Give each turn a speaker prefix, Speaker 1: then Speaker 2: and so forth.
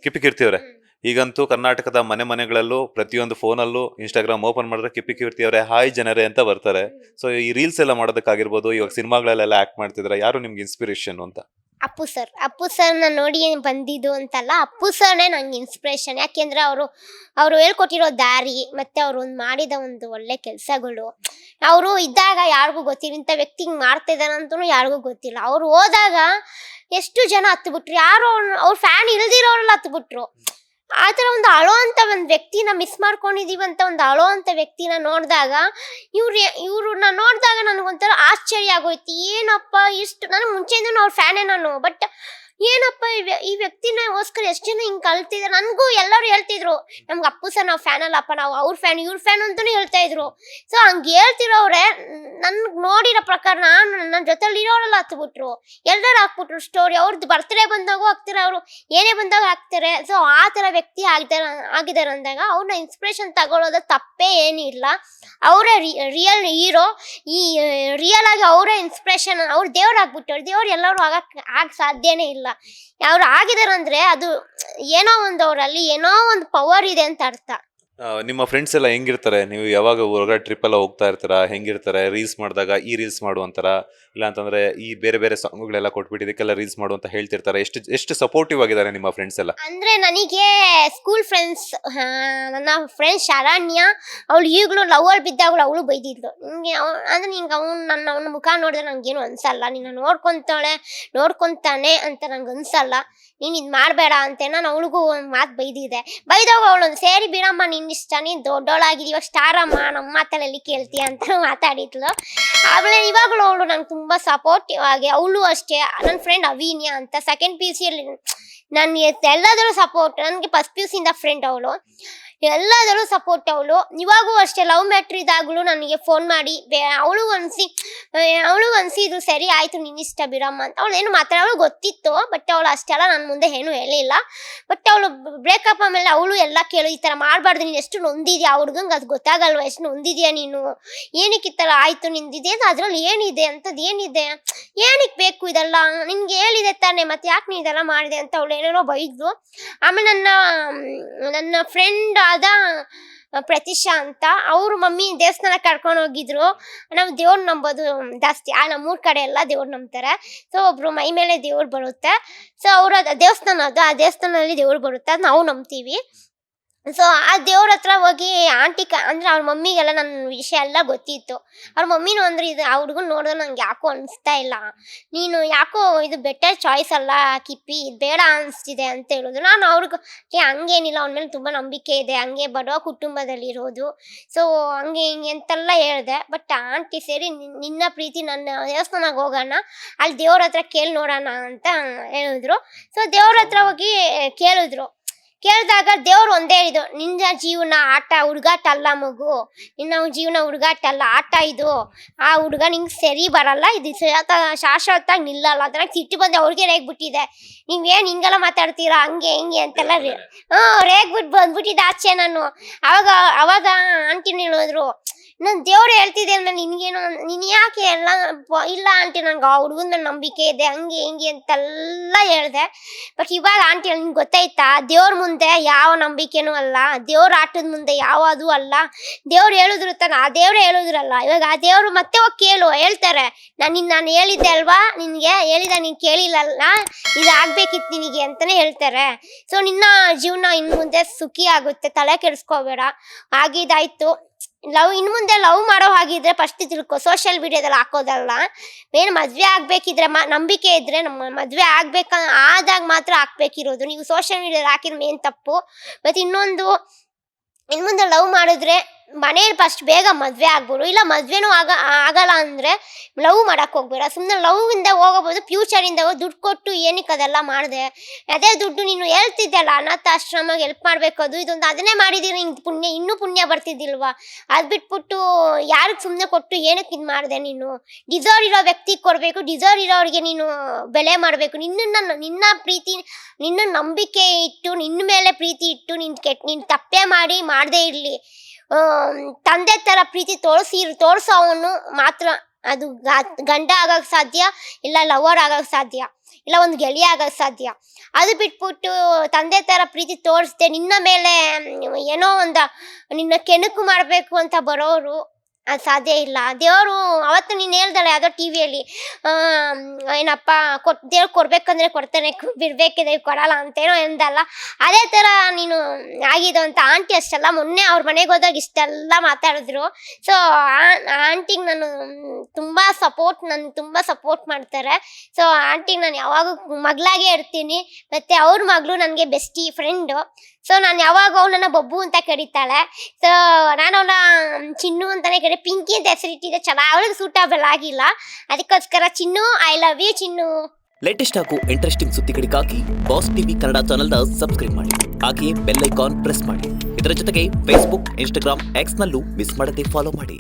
Speaker 1: ಕಿಪ್ಪಿ ಕೀರ್ತಿ ಅವರೇ, ಈಗಂತೂ ಕರ್ನಾಟಕದ ಮನೆಗಳಲ್ಲೂ ಪ್ರತಿಯೊಂದು ಫೋನಲ್ಲೂ ಇನ್ಸ್ಟಾಗ್ರಾಮ್ ಓಪನ್ ಮಾಡಿದ್ರೆ ಕಿಪ್ಪಿ ಕೀರ್ತಿ ಅವರೇ ಹಾಯ್ ಜನರೇ ಅಂತ ಬರ್ತಾರೆ. ಸೊ ಈ ರೀಲ್ಸ್ ಎಲ್ಲ ಮಾಡೋದಕ್ಕಾಗಿರ್ಬೋದು, ಇವಾಗ ಸಿನಿಮಾಗಳಲ್ಲೆಲ್ಲ ಆಕ್ಟ್ ಮಾಡ್ತಿದ್ರೆ ಯಾರು ನಿಮ್ಗೆ ಇನ್ಸ್ಪಿರೇಷನ್ ಅಂತ?
Speaker 2: ಅಪ್ಪು ಸರ್ನ ನೋಡಿ ಬಂದಿದ್ದು ಅಂತಲ್ಲ, ಅಪ್ಪು ಸರ್ನೇ ನಂಗೆ ಇನ್ಸ್ಪಿರೇಷನ್. ಯಾಕೆಂದ್ರೆ ಅವರು ಹೇಳ್ಕೊಟ್ಟಿರೋ ದಾರಿ ಮತ್ತೆ ಅವ್ರು ಮಾಡಿದ ಒಂದು ಒಳ್ಳೆ ಕೆಲಸಗಳು, ಅವರು ಇದ್ದಾಗ ಯಾರಿಗೂ ಗೊತ್ತಿಲ್ಲ, ಇಂಥ ವ್ಯಕ್ತಿ ಮಾಡ್ತಾ ಇದ್ದಾನೆ ಅಂತೂ ಯಾರಿಗೂ ಗೊತ್ತಿಲ್ಲ. ಅವ್ರು ಹೋದಾಗ ಎಷ್ಟು ಜನ ಹತ್ಬಿಟ್ರು, ಯಾರು ಅವ್ರ ಫ್ಯಾನ್ ಇಲ್ದಿರೋರೆಲ್ಲ ಹತ್ಬಿಟ್ರು. ಆ ಥರ ಒಂದು ಅಳೋ ಒಂದು ವ್ಯಕ್ತಿನ ಮಿಸ್ ಮಾಡ್ಕೊಂಡಿದೀವಿ ಅಂತ ಒಂದು ಅಳೋ ವ್ಯಕ್ತಿನ ನೋಡಿದಾಗ, ಇವ್ರನ್ನ ನೋಡಿದಾಗ ನನಗೊಂಥರ ಆಶ್ಚರ್ಯ ಆಗೋಯ್ತು. ಏನಪ್ಪ ಇಷ್ಟು, ನನಗೆ ಮುಂಚೆಯಿಂದ ಅವ್ರ ಫ್ಯಾನೇ ನಾನು, ಬಟ್ ಏನಪ್ಪ ಈ ವ್ಯಕ್ತಿನಗೋಸ್ಕರ ಎಷ್ಟು ಜನ ಹಿಂಗೆ ಕಲ್ತಿದ್ದಾರೆ. ನನಗೂ ಎಲ್ಲರೂ ಹೇಳ್ತಿದ್ರು, ನಮ್ಗೆ ಅಪ್ಪು ಸರ್ ನಾವು ಫ್ಯಾನ್ ಅಲ್ಲಪ್ಪ, ನಾವು ಅವ್ರ ಫ್ಯಾನ್ ಇವ್ರ ಫ್ಯಾನ್ ಅಂತಲೂ ಹೇಳ್ತಾ ಇದ್ರು. ಸೊ ಹಂಗೆ ಹೇಳ್ತಿರೋವ್ರೆ ನನ್ಗೆ ನೋಡಿರೋ ಪ್ರಕಾರ ನನ್ನ ಜೊತೆಲಿ ಇರೋರೆಲ್ಲ ಹತ್ಬಿಟ್ರು, ಎಲ್ಲರೂ ಹಾಕ್ಬಿಟ್ರು ಸ್ಟೋರಿ. ಅವ್ರದ್ದು ಬರ್ತ್ಡೇ ಬಂದಾಗೂ ಹಾಕ್ತಾರೆ, ಅವರು ಏನೇ ಬಂದಾಗ ಹಾಕ್ತಾರೆ. ಸೊ ಆ ಥರ ವ್ಯಕ್ತಿ ಆಗಿದ್ದಾರೆ ಅಂದಾಗ ಅವ್ರನ್ನ ಇನ್ಸ್ಪಿರೇಷನ್ ತಗೊಳ್ಳೋದು ತಪ್ಪೇ ಏನಿಲ್ಲ. ಅವರೇ ರಿಯಲ್ ಹೀರೋ. ಈ ರಿಯಲ್ ಆಗಿ ಅವರೇ ಇನ್ಸ್ಪಿರೇಷನ್, ಅವ್ರು ದೇವ್ರು ಆಗ್ಬಿಟ್ಟವ್ರು. ದೇವ್ರು ಎಲ್ಲರೂ ಆಗ ಸಾಧ್ಯನೇ ಇಲ್ಲ. ಅವ್ರು ಆಗಿದಾರಂದ್ರೆ ಅದು ಏನೋ ಒಂದು ಅವರಲ್ಲಿ ಏನೋ ಒಂದು ಪವರ್ ಇದೆ ಅಂತ ಅರ್ಥ.
Speaker 1: ನಿಮ್ಮ ಫ್ರೆಂಡ್ಸ್ ಎಲ್ಲ ಹೆಂಗಿರ್ತಾರೆ? ನೀವು ಯಾವಾಗ ಹೊರಗಡೆ ಟ್ರಿಪ್ ಎಲ್ಲ ಹೋಗ್ತಾ ಇರ್ತೀರಾ? ಹೆಂಗಿರ್ತಾರೆ? ರೀಲ್ಸ್ ಮಾಡಿದಾಗ ಈ ರೀಲ್ಸ್ ಮಾಡು ಅಂತಾರ, ಇಲ್ಲ ಅಂತಂದ್ರೆ ಈ ಬೇರೆ ಬೇರೆ ಸಾಂಗ್ಗಳೆಲ್ಲ ಕೊಟ್ಬಿಟ್ಟು ಇದಕ್ಕೆಲ್ಲ ರೀಲ್ಸ್ ಮಾಡು ಅಂತ ಹೇಳ್ತಿರ್ತಾರೆ. ಎಷ್ಟು ಸಪೋರ್ಟಿವ್ ಆಗಿದ್ದಾರೆ ನಿಮ್ಮ ಫ್ರೆಂಡ್ಸ್ ಎಲ್ಲ?
Speaker 2: ಅಂದ್ರೆ ನನಗೆ ಸ್ಕೂಲ್ ಫ್ರೆಂಡ್ಸ್, ನನ್ನ ಫ್ರೆಂಡ್ಸ್ ಶರಣ್ಯ, ಅವಳು ಈಗಲೂ ಲವರ್ ಬಿದ್ದಾಗಲೂ ಅವಳು ಬೈದಿದ್ಲು. ನಿಂಗೆ ಅಂದ್ರೆ ನಿಂಗೆ ಅವನ ಮುಖ ನೋಡಿದ್ರೆ ನಂಗೇನು ಅನ್ಸಲ್ಲ, ನಿನ್ನ ನೋಡ್ಕೊಂತಾನೆ ಅಂತ ನಂಗೆ ಅನ್ಸಲ್ಲ, ನೀನು ಇದು ಮಾಡಬೇಡ ಅಂತ ನಾನು ಅವಳಿಗೂ ಒಂದು ಮಾತು ಬೈದಿದೆ. ಬೈದಾಗ ಅವಳೊಂದು ಸೇರಿ ಬಿಡಮ್ಮ, ನಿನ್ನಿಷ್ಟ, ನೀನು ದೊಡ್ಡವಳಾಗಿದ್ದೀವ, ಸ್ಟಾರಮ್ಮ, ನಮ್ಮ ಮಾತಲ್ಲಿ ಕೇಳ್ತೀಯ ಅಂತ ಮಾತಾಡಿದ್ಲು. ಆಮೇಲೆ ಇವಾಗಲೂ ಅವಳು ನಂಗೆ ತುಂಬ ಸಪೋರ್ಟಿವ್ ಆಗಿ, ಅವಳು ಅಷ್ಟೇ. ನನ್ನ ಫ್ರೆಂಡ್ ಅವಿನ್ಯ ಅಂತ ಸೆಕೆಂಡ್ PUC ನನಗೆ ಎಲ್ಲದರಲ್ಲೂ ಸಪೋರ್ಟ್. ನನಗೆ ಫಸ್ಟ್ PUC ಇಂದ ಫ್ರೆಂಡ್ ಅವಳು, ಎಲ್ಲದರಲ್ಲೂ ಸಪೋರ್ಟ್ ಅವಳು. ಇವಾಗೂ ಅಷ್ಟೇ, ಲವ್ ಮ್ಯಾಟ್ರ್ ಇದಾಗಲೂ ನನಗೆ ಫೋನ್ ಮಾಡಿ ಅವಳು ಅನಿಸಿದ್ರು ಸರಿ ಆಯಿತು ನಿನ್ನಿಷ್ಟ ಬಿಡಮ್ಮ ಅಂತ. ಅವಳು ಏನು ಅವಳು ಗೊತ್ತಿತ್ತು, ಬಟ್ ಅವಳು ಅಷ್ಟೆಲ್ಲ ನನ್ನ ಮುಂದೆ ಏನೂ ಹೇಳಿಲ್ಲ. ಬಟ್ ಅವಳು ಬ್ರೇಕಪ್ ಆಮೇಲೆ ಅವಳು ಎಲ್ಲ ಕೇಳು, ಈ ಥರ ಮಾಡಬಾರ್ದು, ನೀನು ಎಷ್ಟು ನೊಂದಿದ್ಯಾ, ಆ ಹುಡುಗಂಗೆ ಅದು ಗೊತ್ತಾಗಲ್ವ ಎಷ್ಟು ನೊಂದಿದ್ಯಾ ನೀನು, ಏನಕ್ಕೆ ಈ ಥರ ಆಯಿತು ನಿಂದಿದೆ, ಅದರಲ್ಲಿ ಏನಿದೆ ಅಂಥದ್ದು ಏನಿದೆ, ಏನಕ್ಕೆ ಬೇಕು ಇದೆಲ್ಲ, ನಿನ್ಗೆ ಹೇಳಿದೆ ತಾನೆ, ಮತ್ತೆ ಯಾಕೆ ನೀನು ಇದೆಲ್ಲ ಮಾಡಿದೆ ಅಂತ ಅವಳು ಏನೇನೋ ಬೈದ್ಲು. ಆಮೇಲೆ ನನ್ನ ಫ್ರೆಂಡ್ ಆದ ಪ್ರತಿಶಾ ಅಂತ, ಅವ್ರ ಮಮ್ಮಿ ದೇವಸ್ಥಾನ ಕರ್ಕೊಂಡು ಹೋಗಿದ್ರು. ನಾವು ದೇವ್ರು ನಂಬೋದು ಜಾಸ್ತಿ, ನಮ್ಮೂರ ಕಡೆ ಎಲ್ಲ ದೇವ್ರು ನಂಬ್ತಾರೆ. ಸೊ ಒಬ್ರು ಮೈ ಮೇಲೆ ದೇವ್ರು ಬರುತ್ತೆ. ಸೊ ಅವರು ದೇವಸ್ಥಾನ ಆ ದೇವಸ್ಥಾನದಲ್ಲಿ ದೇವ್ರು ಬರುತ್ತೆ, ಅದು ನಾವು ನಂಬ್ತೀವಿ. ಸೊ ಆ ದೇವ್ರ ಹತ್ರ ಹೋಗಿ ಆಂಟಿ ಅಂದ್ರೆ ಅವ್ರ ಮಮ್ಮಿಗೆಲ್ಲ ನನ್ನ ವಿಷಯ ಎಲ್ಲ ಗೊತ್ತಿತ್ತು. ಅವ್ರ ಮಮ್ಮಿನೂ ಅಂದ್ರೆ ಇದು ಆ ಹುಡುಗನ ನೋಡಿದ್ರೆ ನಂಗೆ ಯಾಕೋ ಅನಿಸ್ತಾ ಇಲ್ಲ, ನೀನು ಯಾಕೋ ಇದು ಬೆಟರ್ ಚಾಯ್ಸ್ ಅಲ್ಲ ಕಿಪ್ಪಿ, ಇದು ಬೇಡ ಅನಿಸ್ತಿದೆ ಅಂತ ಹೇಳಿದ್ರು. ನಾನು ಅವ್ರಿಗೆ ಹಂಗೇನಿಲ್ಲ, ಅವನ ಮೇಲೆ ತುಂಬ ನಂಬಿಕೆ ಇದೆ, ಹಂಗೆ ಬಡವ ಕುಟುಂಬದಲ್ಲಿ ಇರೋದು, ಸೊ ಹಂಗೆ ಹಿಂಗೆ ಅಂತೆಲ್ಲ ಹೇಳಿದೆ. ಬಟ್ ಆಂಟಿ ಸೇರಿ ನಿನ್ನ ಪ್ರೀತಿ ನನ್ನ ದೇವಸ್ಥಾನಕ್ಕೆ ಹೋಗೋಣ, ಅಲ್ಲಿ ದೇವ್ರ ಹತ್ರ ಕೇಳಿ ನೋಡೋಣ ಅಂತ ಹೇಳಿದ್ರು. ಸೊ ದೇವ್ರ ಹತ್ರ ಹೋಗಿ ಕೇಳಿದಾಗ ದೇವ್ರು ಒಂದೇ ಹೇಳಿದ್ರು, ನಿನ್ನ ಜೀವನ ಆಟ ಹುಡುಗಾಟ ಅಲ್ಲ ಮಗು, ನಿನ್ನ ಜೀವನ ಹುಡುಗಾಟ ಅಲ್ಲ, ಆಟ ಇದು. ಆ ಹುಡುಗ ನಿಂಗೆ ಸರಿ ಬರಲ್ಲ, ಇದು ಶಾಶ್ವತವಾಗಿ ನಿಲ್ಲಲ್ಲ. ಅದ್ರಾಗ ಸಿಟ್ಟು ಬಂದು ಅವ್ರಿಗೆ ರೇಗ್ಬಿಟ್ಟಿದೆ, ನೀವೇನು ಹಿಂಗೆಲ್ಲ ಮಾತಾಡ್ತೀರಾ ಹಂಗೆ ಹಿಂಗೆ ಅಂತೆಲ್ಲ ರೇಗ್ಬಿಟ್ಟು ಬಂದ್ಬಿಟ್ಟಿದ್ದೆ ಆಚೆ ನಾನು. ಅವಾಗ ಆಂಟಿನ ಹೇಳಿದ್ರು, ನಾನು ದೇವ್ರು ಹೇಳ್ತಿದ್ದೆ ಅಂದ್ಮೇಲೆ ನಿನಗೇನು, ನೀನು ಯಾಕೆ ಎಲ್ಲ ಇಲ್ಲ ಆಂಟಿ, ನಂಗೆ ಆ ಹುಡುಗನ ಮೇಲೆ ನಂಬಿಕೆ ಇದೆ ಹಂಗೆ ಹಿಂಗೆ ಅಂತೆಲ್ಲ ಹೇಳಿದೆ. ಬಟ್ ಇವಾಗ ಆಂಟಿ ನಿನ್ಗೆ ಗೊತ್ತಾಯ್ತಾ, ದೇವ್ರ ಮುಂದೆ ಯಾವ ನಂಬಿಕೆನೂ ಅಲ್ಲ, ದೇವ್ರ ಆಟದ ಮುಂದೆ ಯಾವುದು ಅಲ್ಲ. ದೇವ್ರು ಹೇಳಿದ್ರು ತಾನೆ, ಆ ದೇವ್ರೇ ಹೇಳಿದ್ರಲ್ಲ, ಇವಾಗ ಆ ದೇವ್ರು ಮತ್ತೆ ಹೋಗಿ ಕೇಳು, ಹೇಳ್ತಾರೆ ನಾನು ಹೇಳಿದ್ದೆ ಅಲ್ವಾ, ನಿನಗೆ ಹೇಳಿದ ನೀನು ಕೇಳಿಲ್ಲಲ್ಲ, ಇದು ಆಗ್ಬೇಕಿತ್ತು ನಿನಗೆ ಅಂತಲೇ ಹೇಳ್ತಾರೆ. ಸೊ ನಿನ್ನ ಜೀವನ ಇನ್ನು ಮುಂದೆ ಸುಖಿ ಆಗುತ್ತೆ, ತಲೆ ಕೆಡಿಸ್ಕೋಬೇಡ, ಆಗಿದ್ದಾಯ್ತು. ಇನ್ನು ಮುಂದೆ ಲವ್ ಮಾಡೋ ಹಾಗಿದ್ರೆ ಫಸ್ಟ್ ತಿಳ್ಕೊ, ಸೋಷಿಯಲ್ ಮೀಡಿಯಾದಲ್ಲಿ ಹಾಕೋದಲ್ಲ. ಏನು ಮದುವೆ ಆಗಬೇಕಿದ್ರೆ ನಂಬಿಕೆ ಇದ್ದರೆ ಮದುವೆ ಆದಾಗ ಮಾತ್ರ ಹಾಕ್ಬೇಕಿರೋದು. ನೀವು ಸೋಷಿಯಲ್ ಮೀಡಿಯಾದಲ್ಲಿ ಹಾಕಿದ್ರೆ ಏನು ತಪ್ಪು. ಮತ್ತು ಇನ್ನೊಂದು, ಇನ್ನು ಮುಂದೆ ಲವ್ ಮಾಡಿದ್ರೆ ಮನೇಲಿ ಫಸ್ಟ್ ಬೇಗ ಮದುವೆ ಆಗ್ಬೋದು, ಇಲ್ಲ ಮದುವೆನೂ ಆಗಲ್ಲ ಅಂದರೆ ಲವ್ ಮಾಡೋಕ್ಕೆ ಹೋಗ್ಬೇಡ. ಸುಮ್ಮನೆ ಲವ್ವಿಂದ ಹೋಗಬಹುದು, ಫ್ಯೂಚರಿಂದ ದುಡ್ಡು ಕೊಟ್ಟು ಏನಕ್ಕೆ ಅದೆಲ್ಲ ಮಾಡಿದೆ, ಅದೇ ದುಡ್ಡು ನೀನು ಹೇಳ್ತಿದ್ದೆಲ್ಲ ಅನಾಥಾಶ್ರಮಕ್ಕೆ ಹೆಲ್ಪ್ ಮಾಡಬೇಕು, ಅದು ಇದೊಂದು ಅದನ್ನೇ ಮಾಡಿದ್ದೀರಿ, ಹಿಂಗೆ ಇನ್ನೂ ಪುಣ್ಯ ಬರ್ತಿದ್ದಿಲ್ವಾ? ಅದು ಬಿಟ್ಬಿಟ್ಟು ಯಾರಿಗೆ ಸುಮ್ಮನೆ ಕೊಟ್ಟು ಏನಕ್ಕೆ ಇದು ಮಾಡಿದೆ? ನೀನು ಡಿಸರ್ವ್ ಇರೋ ವ್ಯಕ್ತಿಗೆ ಕೊಡಬೇಕು, ಡಿಸರ್ವ್ ಇರೋರಿಗೆ ನೀನು ಬೆಲೆ ಮಾಡಬೇಕು. ನಿನ್ನ ಪ್ರೀತಿ, ನಿನ್ನ ನಂಬಿಕೆ ಇಟ್ಟು, ನಿನ್ನ ಮೇಲೆ ಪ್ರೀತಿ ಇಟ್ಟು, ನೀನು ತಪ್ಪೇ ಮಾಡದೇ ಇರಲಿ, ತಂದೆ ಥರ ಪ್ರೀತಿ ತೋರಿಸೋವನು ಮಾತ್ರ ಅದು ಗಂಡ ಆಗೋಕ್ಕೆ ಸಾಧ್ಯ, ಇಲ್ಲ ಲವರ್ ಆಗೋಕ್ಕೆ ಸಾಧ್ಯ. ಇಲ್ಲ ಒಂದು ಗೆಳೆಯ ಆಗೋದು ಸಾಧ್ಯ. ಅದು ಬಿಟ್ಬಿಟ್ಟು ತಂದೆ ಥರ ಪ್ರೀತಿ ತೋರಿಸ್ದೆ ನಿನ್ನ ಮೇಲೆ ಏನೋ ಒಂದು ನಿನ್ನ ಕೆಣಕು ಮಾಡಬೇಕು ಅಂತ ಬರೋರು ಅದು ಸಾಧ್ಯ ಇಲ್ಲ. ದೇವರು ಅವತ್ತು ನೀನು ಹೇಳ್ದಲ್ಲ ಯಾವುದೋ ಟಿ ವಿಯಲ್ಲಿ ಏನಪ್ಪ ದೇವ್ರು ಕೊಡ್ಬೇಕಂದ್ರೆ ಕೊಡ್ತಾನೆ, ಬಿಡ್ಬೇಕಿದ್ರೆ ಕೊಡಲ್ಲ ಅಂತೇನೋ ಎಂದಲ್ಲ. ಅದೇ ಥರ ನೀನು ಆಗಿದ್ದು ಅಂತ ಆಂಟಿ ಅಷ್ಟಲ್ಲ, ಮೊನ್ನೆ ಅವ್ರ ಮನೆಗೆ ಹೋದಾಗ ಇಷ್ಟೆಲ್ಲ ಮಾತಾಡಿದ್ರು. ಸೊ ಆಂಟಿಗೆ ನಾನು ತುಂಬ ಸಪೋರ್ಟ್ ಮಾಡ್ತಾರೆ. ಸೊ ಆಂಟಿಗೆ ನಾನು ಯಾವಾಗೂ ಮಗಳಾಗೇ ಇರ್ತೀನಿ. ಮತ್ತು ಅವ್ರ ಮಗಳು ನನಗೆ ಬೆಸ್ಟಿ ಫ್ರೆಂಡು. ಸೊ ನಾನು ಯಾವಾಗ ಅವಳನ್ನ ಬಬ್ಬು ಅಂತ ಕರೀತಾಳೆ. ಸೊ ನಾನು ಅವಳ ಚಿನ್ನು ಅಂತಲೇ ಕರೀ, ಪಿಂಕಿ ಅಂತ ಹೆಸರಿಟ್ಟಿದ್ದೆ, ಚೆನ್ನಾಗಿ ಅವಳಿಗೆ ಸೂಟಬಲ್ ಆಗಿಲ್ಲ. ಅದಕ್ಕೋಸ್ಕರ Chinnu, I love you Chinnu.
Speaker 3: Latest ಹಾಗೂ ಇಂಟ್ರೆಸ್ಟಿಂಗ್ ಸುದ್ದಿಗಳಿಗಾಗಿ ಬಾಸ್ ಟಿವಿ ಕನ್ನಡ ಚಾನೆಲ್ನ ಸಬ್ಸ್ಕ್ರೈಬ್ ಮಾಡಿ. ಹಾಗೆಯೇ ಬೆಲ್ ಐಕಾನ್ ಪ್ರೆಸ್ ಮಾಡಿ. ಇದರ ಜೊತೆಗೆ ಫೇಸ್ಬುಕ್, ಇನ್ಸ್ಟಾಗ್ರಾಮ್, ಎಕ್ಸ್ನಲ್ಲೂ ಮಿಸ್ ಮಾಡದೆ ಫಾಲೋ ಮಾಡಿ.